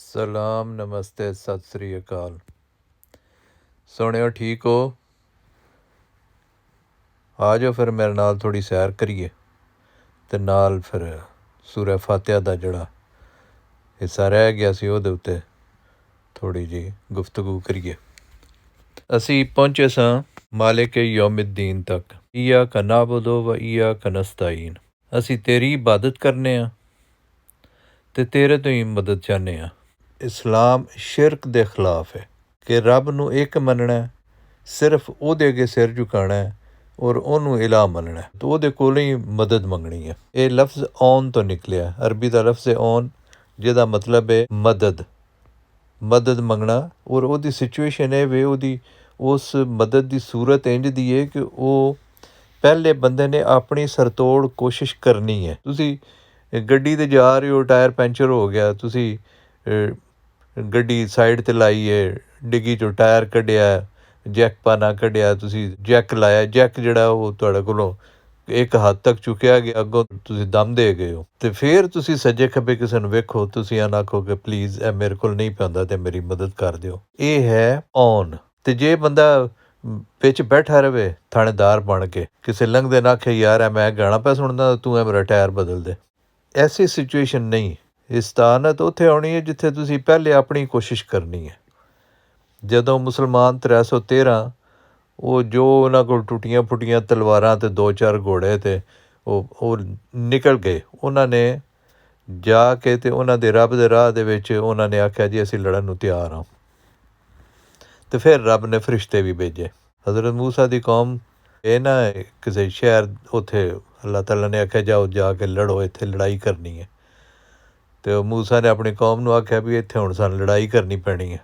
ਸਲਾਮ ਨਮਸਤੇ ਸਤਿ ਸ੍ਰੀ ਅਕਾਲ। ਸੁਣਿਓ ਠੀਕ ਹੋ? ਆ ਜਾਓ ਫਿਰ ਮੇਰੇ ਨਾਲ ਥੋੜ੍ਹੀ ਸੈਰ ਕਰੀਏ ਅਤੇ ਨਾਲ ਫਿਰ ਸੂਰਾ ਫਾਤਿਹਾ ਦਾ ਜਿਹੜਾ ਹਿੱਸਾ ਰਹਿ ਗਿਆ ਸੀ ਉਹਦੇ ਉੱਤੇ ਥੋੜ੍ਹੀ ਜਿਹੀ ਗੁਫ਼ਤਗੂ ਕਰੀਏ। ਅਸੀਂ ਪਹੁੰਚੇ ਸਾਂ ਮਾਲਿਕ ਯੌਮਿੱਦੀਨ ਤੱਕ। ਈਯਾਕਾ ਨਅਬੁਦੁ ਵ ਈਯਾਕਾ ਨਸਤਾਈਨ। ਅਸੀਂ ਤੇਰੀ ਇਬਾਦਤ ਕਰਨੇ ਹਾਂ ਅਤੇ ਤੇਰੇ ਤੋਂ ਹੀ ਮਦਦ ਚਾਹੁੰਦੇ ਹਾਂ। ਇਸਲਾਮ ਸ਼ਿਰਕ ਦੇ ਖਿਲਾਫ ਹੈ ਕਿ ਰੱਬ ਨੂੰ ਇੱਕ ਮੰਨਣਾ, ਸਿਰਫ ਉਹਦੇ ਅੱਗੇ ਸਿਰ ਝੁਕਾਉਣਾ ਔਰ ਉਹਨੂੰ ਇਲਾਹ ਮੰਨਣਾ ਅਤੇ ਉਹਦੇ ਕੋਲੋਂ ਹੀ ਮਦਦ ਮੰਗਣੀ ਹੈ। ਇਹ ਲਫ਼ਜ਼ ਔਨ ਤੋਂ ਨਿਕਲਿਆ, ਅਰਬੀ ਦਾ ਲਫ਼ਜ਼ ਹੈ ਔਨ, ਜਿਹਦਾ ਮਤਲਬ ਹੈ ਮਦਦ ਮੰਗਣਾ। ਔਰ ਉਹਦੀ ਸਿਚੁਏਸ਼ਨ ਇਹ ਵੇ, ਉਹਦੀ ਉਸ ਮਦਦ ਦੀ ਸੂਰਤ ਇੰਝ ਦੀ ਹੈ ਕਿ ਉਹ ਪਹਿਲੇ ਬੰਦੇ ਨੇ ਆਪਣੀ ਸਰਤੋੜ ਕੋਸ਼ਿਸ਼ ਕਰਨੀ ਹੈ। ਤੁਸੀਂ ਗੱਡੀ 'ਤੇ ਜਾ ਰਹੇ ਹੋ, ਟਾਇਰ ਪੈਂਚਰ ਹੋ ਗਿਆ, ਤੁਸੀਂ ਗੱਡੀ ਸਾਈਡ 'ਤੇ ਲਾਈ ਹੈ, ਡਿੱਗੀ 'ਚੋਂ ਟਾਇਰ ਕੱਢਿਆ, ਜੈਕ ਪਾਨਾ ਕੱਢਿਆ, ਤੁਸੀਂ ਜੈਕ ਲਾਇਆ, ਜੈਕ ਜਿਹੜਾ ਉਹ ਤੁਹਾਡੇ ਕੋਲੋਂ ਇੱਕ ਹੱਦ ਤੱਕ ਚੁੱਕਿਆ ਗਿਆ, ਅੱਗੋਂ ਤੁਸੀਂ ਦਮ ਦੇ ਗਏ ਹੋ ਅਤੇ ਫਿਰ ਤੁਸੀਂ ਸੱਜੇ ਖੱਬੇ ਕਿਸੇ ਨੂੰ ਵੇਖੋ, ਤੁਸੀਂ ਇਹ ਨਾ ਆਖੋ ਕਿ ਪਲੀਜ਼ ਇਹ ਮੇਰੇ ਕੋਲ ਨਹੀਂ ਪੈਂਦਾ ਅਤੇ ਮੇਰੀ ਮਦਦ ਕਰ ਦਿਓ। ਇਹ ਹੈ ਔਨ। ਅਤੇ ਜੇ ਬੰਦਾ ਵਿੱਚ ਬੈਠਾ ਰਹੇ ਥਾਣੇਦਾਰ ਬਣ ਕੇ, ਕਿਸੇ ਲੰਘਦੇ ਨਾ ਆਖੇ ਯਾਰ ਇਹ ਮੈਂ ਗਾਣਾ ਪਿਆ ਸੁਣਦਾ, ਤੂੰ ਇਹ ਮੇਰਾ ਟਾਇਰ ਬਦਲ ਦੇ। ਐਸੀ ਸਿਚੁਏਸ਼ਨ ਨਹੀਂ। ਇਸਤਾਨਤ ਉੱਥੇ ਆਉਣੀ ਹੈ ਜਿੱਥੇ ਤੁਸੀਂ ਪਹਿਲੇ ਆਪਣੀ ਕੋਸ਼ਿਸ਼ ਕਰਨੀ ਹੈ। ਜਦੋਂ ਮੁਸਲਮਾਨ 313 ਉਹ ਜੋ ਉਹਨਾਂ ਕੋਲ ਟੁੱਟੀਆਂ ਫੁੱਟੀਆਂ ਤਲਵਾਰਾਂ ਅਤੇ 2-4 ਘੋੜੇ ਅਤੇ ਉਹ ਨਿਕਲ ਗਏ, ਉਹਨਾਂ ਨੇ ਜਾ ਕੇ ਅਤੇ ਉਹਨਾਂ ਦੇ ਰੱਬ ਦੇ ਰਾਹ ਦੇ ਵਿੱਚ ਉਹਨਾਂ ਨੇ ਆਖਿਆ ਜੀ ਅਸੀਂ ਲੜਨ ਨੂੰ ਤਿਆਰ ਹਾਂ। ਅਤੇ ਫਿਰ ਰੱਬ ਨੇ ਫਰਿਸ਼ਤੇ ਵੀ ਭੇਜੇ। ਹਜ਼ਰਤ ਮੂਸਾ ਦੀ ਕੌਮ ਇਹ ਨਾ ਕਿਸੇ ਸ਼ਹਿਰ, ਉੱਥੇ ਅੱਲਾਹ ਤਾਲਾ ਨੇ ਆਖਿਆ ਜਾਓ ਜਾ ਕੇ ਲੜੋ, ਇੱਥੇ ਲੜਾਈ ਕਰਨੀ ਹੈ। ਅਤੇ ਉਹ ਮੂਸਾ ਨੇ ਆਪਣੀ ਕੌਮ ਨੂੰ ਆਖਿਆ ਵੀ ਇੱਥੇ ਹੁਣ ਸਾਨੂੰ ਲੜਾਈ ਕਰਨੀ ਪੈਣੀ ਹੈ।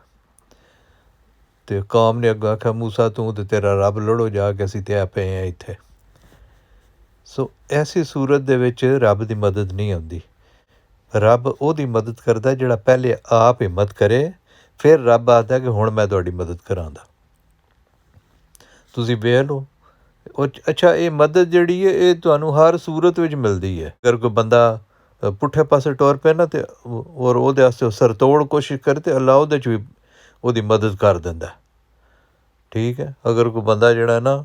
ਅਤੇ ਕੌਮ ਨੇ ਅੱਗੋਂ ਆਖਿਆ ਮੂਸਾ ਤੂੰ ਅਤੇ ਤੇਰਾ ਰੱਬ ਲੜੋ ਜਾ ਕੇ, ਅਸੀਂ ਤਾਂ ਪਏ ਹਾਂ ਇੱਥੇ। ਸੋ ਐਸੀ ਸੂਰਤ ਦੇ ਵਿੱਚ ਰੱਬ ਦੀ ਮਦਦ ਨਹੀਂ ਆਉਂਦੀ। ਰੱਬ ਉਹਦੀ ਮਦਦ ਕਰਦਾ ਜਿਹੜਾ ਪਹਿਲੇ ਆਪ ਹਿੰਮਤ ਕਰੇ, ਫਿਰ ਰੱਬ ਆਖਦਾ ਕਿ ਹੁਣ ਮੈਂ ਤੁਹਾਡੀ ਮਦਦ ਕਰਾਂਗਾ। ਤੁਸੀਂ ਵੇਖ ਲਓ। ਅੱਛਾ, ਇਹ ਮਦਦ ਜਿਹੜੀ ਹੈ ਇਹ ਤੁਹਾਨੂੰ ਹਰ ਸੂਰਤ ਵਿੱਚ ਮਿਲਦੀ ਹੈ। ਅਗਰ ਕੋਈ ਬੰਦਾ ਪੁੱਠੇ ਪਾਸੇ ਟੁਰ ਪਏ ਨਾ ਅਤੇ ਔਰ ਉਹਦੇ ਵਾਸਤੇ ਸਰਤੋੜ ਕੋਸ਼ਿਸ਼ ਕਰੇ ਅਤੇ ਅੱਲਾ ਉਹਦੇ 'ਚ ਵੀ ਉਹਦੀ ਮਦਦ ਕਰ ਦਿੰਦਾ। ਠੀਕ ਹੈ। ਅਗਰ ਕੋਈ ਬੰਦਾ ਜਿਹੜਾ ਨਾ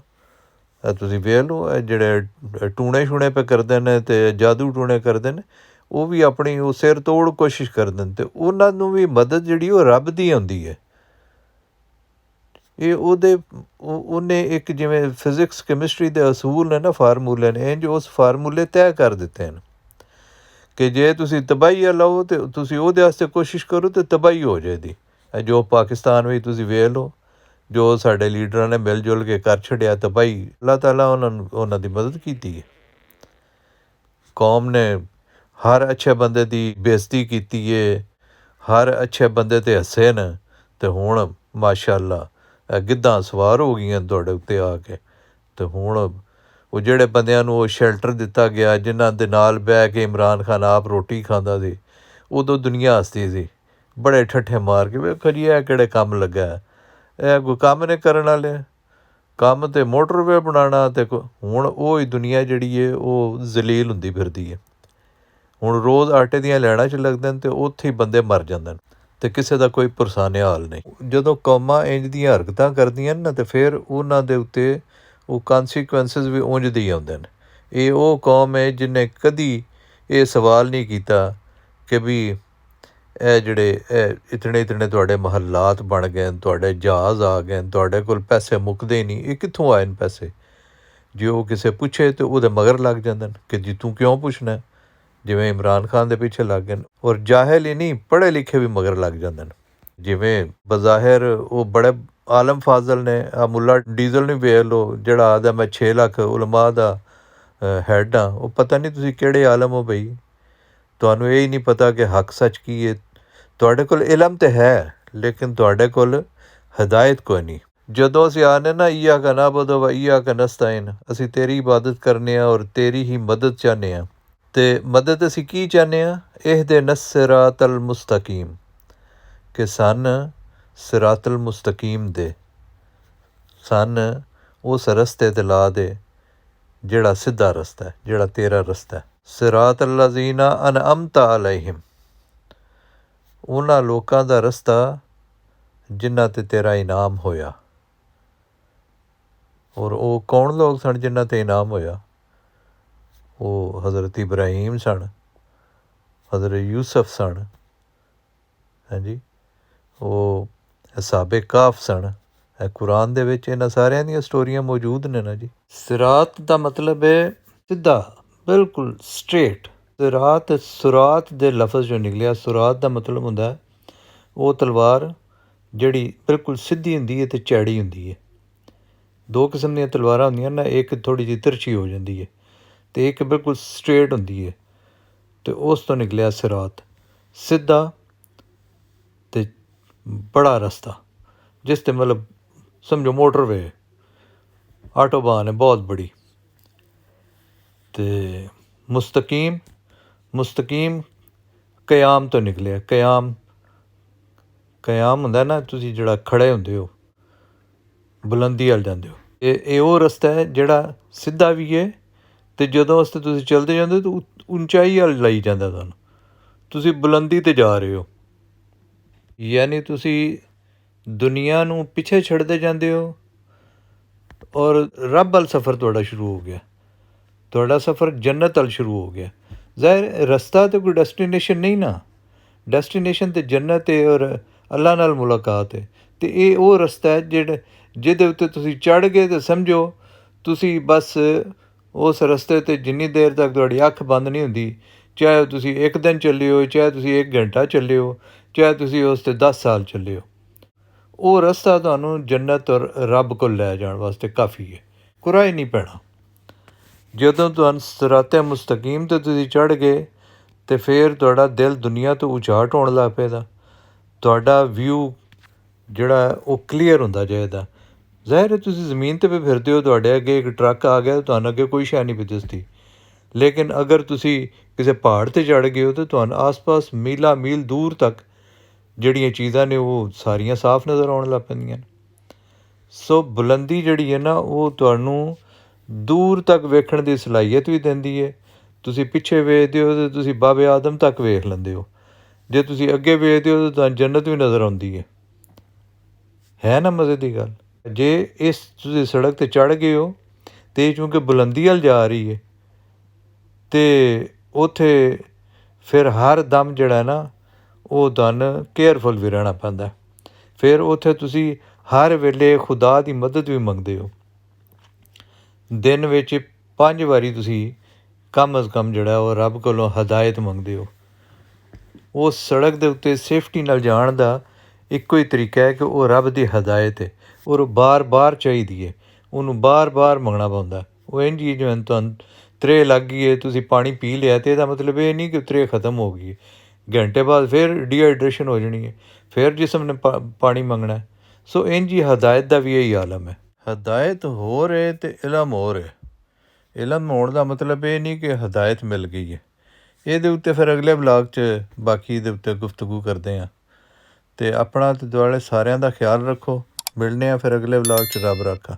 ਤੁਸੀਂ ਵੇਖ ਲਓ, ਇਹ ਜਿਹੜੇ ਟੂਣੇ ਛੂਣੇ ਪੇ ਕਰਦੇ ਨੇ ਅਤੇ ਜਾਦੂ ਟੂਣੇ ਕਰਦੇ ਨੇ, ਉਹ ਵੀ ਆਪਣੀ ਉਹ ਸਿਰ ਤੋੜ ਕੋਸ਼ਿਸ਼ ਕਰਦੇ ਨੇ ਅਤੇ ਉਹਨਾਂ ਨੂੰ ਵੀ ਮਦਦ ਜਿਹੜੀ ਉਹ ਰੱਬ ਦੀ ਆਉਂਦੀ ਹੈ। ਇਹ ਉਹਨੇ ਇੱਕ ਜਿਵੇਂ ਫਿਜ਼ਿਕਸ ਕੈਮਿਸਟਰੀ ਦੇ ਅਸੂਲ ਨੇ ਨਾ, ਫਾਰਮੂਲੇ ਨੇ, ਇੰਝ ਉਸ ਫਾਰਮੂਲੇ ਤੈਅ ਕਰ ਦਿੱਤੇ ਨੇ ਕਿ ਜੇ ਤੁਸੀਂ ਤਬਾਹੀ ਲਾਓ ਅਤੇ ਤੁਸੀਂ ਉਹਦੇ ਵਾਸਤੇ ਕੋਸ਼ਿਸ਼ ਕਰੋ ਅਤੇ ਤਬਾਹੀ ਹੋ ਜਾਏਗੀ। ਜੋ ਪਾਕਿਸਤਾਨ ਵਿੱਚ ਤੁਸੀਂ ਵੇਖ ਲਓ, ਜੋ ਸਾਡੇ ਲੀਡਰਾਂ ਨੇ ਮਿਲ ਜੁਲ ਕੇ ਕਰ ਛੱਡਿਆ ਤਬਾਹੀ, ਅੱਲਾਹ ਤਾਲਾ ਉਹਨਾਂ ਦੀ ਮਦਦ ਕੀਤੀ ਹੈ। ਕੌਮ ਨੇ ਹਰ ਅੱਛੇ ਬੰਦੇ ਦੀ ਬੇਇੱਜ਼ਤੀ ਕੀਤੀ ਹੈ, ਹਰ ਅੱਛੇ ਬੰਦੇ 'ਤੇ ਹੱਸੇ ਨੇ, ਅਤੇ ਹੁਣ ਮਾਸ਼ਾ ਅੱਲਾਹ ਗਿੱਧਾਂ ਸਵਾਰ ਹੋ ਗਈਆਂ ਤੁਹਾਡੇ ਉੱਤੇ ਆ ਕੇ। ਅਤੇ ਹੁਣ ਉਹ ਜਿਹੜੇ ਬੰਦਿਆਂ ਨੂੰ ਉਹ ਸ਼ੈਲਟਰ ਦਿੱਤਾ ਗਿਆ, ਜਿਨ੍ਹਾਂ ਦੇ ਨਾਲ ਬਹਿ ਕੇ ਇਮਰਾਨ ਖਾਨ ਆਪ ਰੋਟੀ ਖਾਂਦਾ ਸੀ, ਉਦੋਂ ਦੁਨੀਆ ਹੱਸਦੀ ਸੀ, ਬੜੇ ਠੱਠੇ ਮਾਰ ਕੇ ਵੇਖੋ ਜੀ ਇਹ ਕਿਹੜੇ ਕੰਮ ਲੱਗਾ, ਇਹ ਕੋਈ ਕੰਮ ਨੇ ਕਰਨ ਵਾਲੇ, ਕੰਮ ਤਾਂ ਮੋਟਰਵੇ ਬਣਾਉਣਾ। ਅਤੇ ਹੁਣ ਉਹ ਹੀ ਦੁਨੀਆ ਜਿਹੜੀ ਹੈ ਉਹ ਜ਼ਲੀਲ ਹੁੰਦੀ ਫਿਰਦੀ ਹੈ। ਹੁਣ ਰੋਜ਼ ਆਟੇ ਦੀਆਂ ਲੈਣਾਂ 'ਚ ਲੱਗਦੇ ਨੇ ਅਤੇ ਉੱਥੇ ਹੀ ਬੰਦੇ ਮਰ ਜਾਂਦੇ ਨੇ ਅਤੇ ਕਿਸੇ ਦਾ ਕੋਈ ਪੁਰਸਾਨੇ ਹਾਲ ਨਹੀਂ। ਜਦੋਂ ਕੌਮਾਂ ਇੰਝ ਦੀਆਂ ਹਰਕਤਾਂ ਕਰਦੀਆਂ ਨੇ ਨਾ, ਅਤੇ ਫਿਰ ਉਹਨਾਂ ਦੇ ਉੱਤੇ ਉਹ ਕਾਨਸੀਕੁਐਂਸਿਸ ਵੀ ਉਂਝ ਦੇ ਹੀ ਆਉਂਦੇ ਨੇ। ਇਹ ਉਹ ਕੌਮ ਹੈ ਜਿਹਨੇ ਕਦੀ ਇਹ ਸਵਾਲ ਨਹੀਂ ਕੀਤਾ ਕਿ ਵੀ ਇਹ ਜਿਹੜੇ ਇਤਨੇ ਤੁਹਾਡੇ ਮਹੱਲਾਤ ਬਣ ਗਏ ਨੇ, ਤੁਹਾਡੇ ਜਹਾਜ਼ ਆ ਗਏ ਨੇ, ਤੁਹਾਡੇ ਕੋਲ ਪੈਸੇ ਮੁੱਕਦੇ ਨਹੀਂ, ਇਹ ਕਿੱਥੋਂ ਆਏ ਨੇ ਪੈਸੇ? ਜੇ ਉਹ ਕਿਸੇ ਪੁੱਛੇ ਤਾਂ ਉਹਦੇ ਮਗਰ ਲੱਗ ਜਾਂਦੇ ਨੇ ਕਿ ਜੀ ਤੂੰ ਕਿਉਂ ਪੁੱਛਣਾ, ਜਿਵੇਂ ਇਮਰਾਨ ਖਾਨ ਦੇ ਪਿੱਛੇ ਲੱਗ ਗਏ ਨੇ। ਔਰ ਜਾਹਿਲ ਹੀ ਨਹੀਂ, ਪੜ੍ਹੇ ਲਿਖੇ ਵੀ ਮਗਰ ਲੱਗ ਜਾਂਦੇ ਨੇ। ਜਿਵੇਂ ਬਜ਼ਾਹਿਰ ਉਹ ਬੜੇ ਆਲਮ ਫਾਜ਼ਲ ਨੇ, ਆ ਮੁੱਲਾ ਡੀਜ਼ਲ ਨੂੰ ਵੇਖ ਲਓ, ਜਿਹੜਾ ਆਦਾ ਮੈਂ 6 ਲੱਖ ਉਲਮਾ ਦਾ ਹੈੱਡ ਹਾਂ, ਉਹ ਪਤਾ ਨਹੀਂ ਤੁਸੀਂ ਕਿਹੜੇ ਆਲਮ ਹੋ ਬਈ, ਤੁਹਾਨੂੰ ਇਹ ਹੀ ਨਹੀਂ ਪਤਾ ਕਿ ਹੱਕ ਸੱਚ ਕੀ ਹੈ। ਤੁਹਾਡੇ ਕੋਲ ਇਲਮ ਤਾਂ ਹੈ, ਲੇਕਿਨ ਤੁਹਾਡੇ ਕੋਲ ਹਦਾਇਤ ਕੋਈ ਨਹੀਂ। ਜਦੋਂ ਅਸੀਂ ਆਨੇ ਨਾ ਈਯਾਕਾ ਨਅਬੁਦੁ ਵ ਈਯਾਕਾ ਨਸਤਾਈਨ, ਅਸੀਂ ਤੇਰੀ ਇਬਾਦਤ ਕਰਨੇ ਹਾਂ ਔਰ ਤੇਰੀ ਹੀ ਮਦਦ ਚਾਹੁੰਦੇ ਹਾਂ। ਅਤੇ ਮਦਦ ਅਸੀਂ ਕੀ ਚਾਹੁੰਦੇ ਹਾਂ? ਇਹਦਿਨਾ ਸਿਰਾਤਲ ਮੁਸਤਕੀਮ, ਕਿ ਸਾਨੂੰ ਸਿਰਾਤਲ ਮੁਸਤਕੀਮ ਦੇ, ਸਾਨੂੰ ਉਸ ਰਸਤੇ 'ਤੇ ਲਾ ਦੇ ਜਿਹੜਾ ਸਿੱਧਾ ਰਸਤਾ ਹੈ, ਜਿਹੜਾ ਤੇਰਾ ਰਸਤਾ ਹੈ। ਸਿਰਾਤ ਅੱਲਜ਼ੀਨਾ ਅਨਅਮਤਾ ਅਲੈਹਿਮ, ਉਹਨਾਂ ਲੋਕਾਂ ਦਾ ਰਸਤਾ ਜਿਨ੍ਹਾਂ 'ਤੇ ਤੇਰਾ ਇਨਾਮ ਹੋਇਆ। ਔਰ ਉਹ ਕੌਣ ਲੋਕ ਸਨ ਜਿਨ੍ਹਾਂ 'ਤੇ ਇਨਾਮ ਹੋਇਆ? ਉਹ ਹਜ਼ਰਤ ਇਬਰਾਹੀਮ ਸਨ, ਹਜ਼ਰਤ ਯੂਸਫ ਸਨ, ਹਾਂਜੀ, ਉਹ ਅਸਾਬੇ ਕਾਫ ਸਨ। ਇਹ ਕੁਰਾਨ ਦੇ ਵਿੱਚ ਇਹਨਾਂ ਸਾਰਿਆਂ ਦੀਆਂ ਸਟੋਰੀਆਂ ਮੌਜੂਦ ਨੇ ਨਾ ਜੀ। ਸਿਰਾਤ ਦਾ ਮਤਲਬ ਹੈ ਸਿੱਧਾ, ਬਿਲਕੁਲ ਸਟ੍ਰੇਟ। ਸੁਰਾਤ ਦੇ ਲਫ਼ਜ਼ ਜੋ ਨਿਕਲਿਆ, ਸੁਰਾਤ ਦਾ ਮਤਲਬ ਹੁੰਦਾ ਉਹ ਤਲਵਾਰ ਜਿਹੜੀ ਬਿਲਕੁਲ ਸਿੱਧੀ ਹੁੰਦੀ ਹੈ ਅਤੇ ਚੈੜੀ ਹੁੰਦੀ ਹੈ। ਦੋ ਕਿਸਮ ਦੀਆਂ ਤਲਵਾਰਾਂ ਹੁੰਦੀਆਂ ਨਾ, ਇੱਕ ਥੋੜ੍ਹੀ ਜਿਹੀ ਤਿਰਛੀ ਹੋ ਜਾਂਦੀ ਹੈ ਅਤੇ ਇੱਕ ਬਿਲਕੁਲ ਸਟ੍ਰੇਟ ਹੁੰਦੀ ਹੈ, ਅਤੇ ਉਸ ਤੋਂ ਨਿਕਲਿਆ ਸਿਰਾਤ, ਸਿੱਧਾ ਅਤੇ ਬੜਾ ਰਸਤਾ, ਜਿਸ 'ਤੇ ਮਤਲਬ ਸਮਝੋ ਮੋਟਰਵੇ, ਆਟੋਬਾਨ ਹੈ ਬਹੁਤ ਬੜੀ। ਅਤੇ ਮੁਸਤਕੀਮ ਕਿਆਮ ਤੋਂ ਨਿਕਲਿਆ। ਕਿਆਮ ਹੁੰਦਾ ਨਾ, ਤੁਸੀਂ ਜਿਹੜਾ ਖੜ੍ਹੇ ਹੁੰਦੇ ਹੋ, ਬੁਲੰਦੀ ਵੱਲ ਜਾਂਦੇ ਹੋ। ਇਹ ਉਹ ਰਸਤਾ ਹੈ ਜਿਹੜਾ ਸਿੱਧਾ ਵੀ ਹੈ ਅਤੇ ਜਦੋਂ ਉਸ 'ਤੇ ਤੁਸੀਂ ਚਲਦੇ ਜਾਂਦੇ ਹੋ ਤਾਂ ਉਚਾਈ ਵੱਲ ਲਈ ਜਾਂਦਾ ਤੁਹਾਨੂੰ, ਤੁਸੀਂ ਬੁਲੰਦੀ 'ਤੇ ਜਾ ਰਹੇ ਹੋ। ਯਾਨੀ ਤੁਸੀਂ ਦੁਨੀਆ ਨੂੰ ਪਿੱਛੇ ਛੱਡਦੇ ਜਾਂਦੇ ਹੋ ਔਰ ਰੱਬ ਵੱਲ ਸਫ਼ਰ ਤੁਹਾਡਾ ਸ਼ੁਰੂ ਹੋ ਗਿਆ, ਤੁਹਾਡਾ ਸਫ਼ਰ ਜੰਨਤ ਵੱਲ ਸ਼ੁਰੂ ਹੋ ਗਿਆ। ਜ਼ਾਹਿਰ ਰਸਤਾ ਤਾਂ ਕੋਈ ਡੈਸਟੀਨੇਸ਼ਨ ਨਹੀਂ ਨਾ, ਡੈਸਟੀਨੇਸ਼ਨ ਤਾਂ ਜੰਨਤ ਹੈ ਔਰ ਅੱਲਾ ਨਾਲ ਮੁਲਾਕਾਤ ਹੈ। ਅਤੇ ਇਹ ਉਹ ਰਸਤਾ ਹੈ ਜਿਹਦੇ ਉੱਤੇ ਤੁਸੀਂ ਚੜ੍ਹ ਗਏ ਤਾਂ ਸਮਝੋ ਤੁਸੀਂ ਬਸ ਉਸ ਰਸਤੇ 'ਤੇ ਜਿੰਨੀ ਦੇਰ ਤੱਕ ਤੁਹਾਡੀ ਅੱਖ ਬੰਦ ਨਹੀਂ ਹੁੰਦੀ, ਚਾਹੇ ਤੁਸੀਂ ਇੱਕ ਦਿਨ ਚੱਲੇ ਹੋ, ਚਾਹੇ ਤੁਸੀਂ 1 ਘੰਟਾ ਚੱਲੇ ਹੋ, ਚਾਹੇ ਤੁਸੀਂ ਉਸ 'ਤੇ 10 ਸਾਲ ਚੱਲੇ ਹੋ, ਉਹ ਰਸਤਾ ਤੁਹਾਨੂੰ ਜੰਨਤ ਔਰ ਰੱਬ ਕੋਲ ਲੈ ਜਾਣ ਵਾਸਤੇ ਕਾਫੀ ਹੈ, ਕੁਰਾਏ ਨਹੀਂ ਪੈਣਾ। ਜਦੋਂ ਤੁਹਾਨੂੰ ਸਿਰਾਤੇ ਮੁਸਤਕੀਮ 'ਤੇ ਤੁਸੀਂ ਚੜ੍ਹ ਗਏ ਅਤੇ ਫਿਰ ਤੁਹਾਡਾ ਦਿਲ ਦੁਨੀਆ ਤੋਂ ਉਚਾਟ ਹੋਣ ਲੱਗ ਪਏਗਾ, ਤੁਹਾਡਾ ਵਿਊ ਜਿਹੜਾ ਉਹ ਕਲੀਅਰ ਹੁੰਦਾ ਜਾਏਗਾ। ਜ਼ਾਹਿਰ ਹੈ ਤੁਸੀਂ ਜ਼ਮੀਨ 'ਤੇ ਵੀ ਫਿਰਦੇ ਹੋ, ਤੁਹਾਡੇ ਅੱਗੇ ਇੱਕ ਟਰੱਕ ਆ ਗਿਆ, ਤੁਹਾਨੂੰ ਅੱਗੇ ਕੋਈ ਸ਼ੈ ਨਹੀਂ ਪਈ ਦਿਸਦੀ, ਲੇਕਿਨ ਅਗਰ ਤੁਸੀਂ ਕਿਸੇ ਪਹਾੜ 'ਤੇ ਚੜ੍ਹ ਗਏ ਹੋ ਤਾਂ ਤੁਹਾਨੂੰ ਆਸ-ਪਾਸ ਮੀਲਾਂ ਮੀਲ ਦੂਰ ਤੱਕ ਜਿਹੜੀਆਂ ਚੀਜ਼ਾਂ ਨੇ ਉਹ ਸਾਰੀਆਂ ਸਾਫ਼ ਨਜ਼ਰ ਆਉਣ ਲੱਗ ਪੈਂਦੀਆਂ ਨੇ। ਸੋ ਬੁਲੰਦੀ ਜਿਹੜੀ ਹੈ ਨਾ, ਉਹ ਤੁਹਾਨੂੰ ਦੂਰ ਤੱਕ ਵੇਖਣ ਦੀ ਸਲਾਹੀਅਤ ਵੀ ਦਿੰਦੀ ਹੈ। ਤੁਸੀਂ ਪਿੱਛੇ ਵੇਖਦੇ ਹੋ ਤਾਂ ਤੁਸੀਂ ਬਾਬੇ ਆਦਮ ਤੱਕ ਵੇਖ ਲੈਂਦੇ ਹੋ, ਜੇ ਤੁਸੀਂ ਅੱਗੇ ਵੇਖਦੇ ਹੋ ਤਾਂ ਤੁਹਾਨੂੰ ਜੰਨਤ ਵੀ ਨਜ਼ਰ ਆਉਂਦੀ ਹੈ ਨਾ ਮਜ਼ੇ ਦੀ ਗੱਲ। ਜੇ ਇਸ ਤੁਸੀਂ ਸੜਕ 'ਤੇ ਚੜ੍ਹ ਗਏ ਹੋ ਅਤੇ ਚੂੰਕਿ ਬੁਲੰਦੀ ਵੱਲ ਜਾ ਰਹੀ ਹੈ ਅਤੇ ਉੱਥੇ ਫਿਰ ਹਰ ਦਮ ਜਿਹੜਾ ਨਾ ਉਹ ਤੁਹਾਨੂੰ ਕੇਅਰਫੁਲ ਵੀ ਰਹਿਣਾ ਪੈਂਦਾ। ਫਿਰ ਉੱਥੇ ਤੁਸੀਂ ਹਰ ਵੇਲੇ ਖੁਦਾ ਦੀ ਮਦਦ ਵੀ ਮੰਗਦੇ ਹੋ। ਦਿਨ ਵਿੱਚ 5 ਵਾਰੀ ਤੁਸੀਂ ਕਮ ਅਜ਼ ਕਮ ਜਿਹੜਾ ਉਹ ਰੱਬ ਕੋਲੋਂ ਹਦਾਇਤ ਮੰਗਦੇ ਹੋ। ਉਸ ਸੜਕ ਦੇ ਉੱਤੇ ਸੇਫਟੀ ਨਾਲ ਜਾਣ ਦਾ ਇੱਕੋ ਹੀ ਤਰੀਕਾ ਹੈ ਕਿ ਉਹ ਰੱਬ ਦੀ ਹਦਾਇਤ ਹੈ ਔਰ ਬਾਰ ਚਾਹੀਦੀ ਹੈ, ਉਹਨੂੰ ਬਾਰ ਮੰਗਣਾ ਪੈਂਦਾ। ਉਹ ਇੰਝ ਹੀ ਜਿਵੇਂ ਤੁਹਾਨੂੰ ਤ੍ਰੇਹ ਲੱਗ ਗਈ ਹੈ, ਤੁਸੀਂ ਪਾਣੀ ਪੀ ਲਿਆ ਅਤੇ ਇਹਦਾ ਮਤਲਬ ਇਹ ਨਹੀਂ ਕਿ ਤ੍ਰੇਹ ਖ਼ਤਮ ਹੋ ਗਈ ਹੈ, ਘੰਟੇ ਬਾਅਦ ਫਿਰ ਡੀਹਾਈਡਰੇਸ਼ਨ ਹੋ ਜਾਣੀ ਹੈ, ਫਿਰ ਜਿਸਮ ਨੇ ਪਾਣੀ ਮੰਗਣਾ। ਸੋ ਇੰਝ ਹੀ ਹਦਾਇਤ ਦਾ ਵੀ ਇਹੀ ਆਲਮ ਹੈ। ਹਦਾਇਤ ਹੋਰ ਹੈ ਅਤੇ ਇਲਮ ਹੋਰ ਹੈ। ਇਲਮ ਹੋਣ ਦਾ ਮਤਲਬ ਇਹ ਨਹੀਂ ਕਿ ਹਦਾਇਤ ਮਿਲ ਗਈ ਹੈ। ਇਹਦੇ ਉੱਤੇ ਫਿਰ ਅਗਲੇ ਵਲਾਗ 'ਚ ਬਾਕੀ ਦੇ ਉੱਤੇ ਗੁਫ਼ਤਗੂ ਕਰਦੇ ਹਾਂ। ਅਤੇ ਆਪਣਾ ਅਤੇ ਦੁਆਲੇ ਸਾਰਿਆਂ ਦਾ ਖਿਆਲ ਰੱਖੋ। ਮਿਲਦੇ ਹਾਂ ਫਿਰ ਅਗਲੇ ਵਲਾਗ 'ਚ। ਰੱਬ ਰਾਖਾ।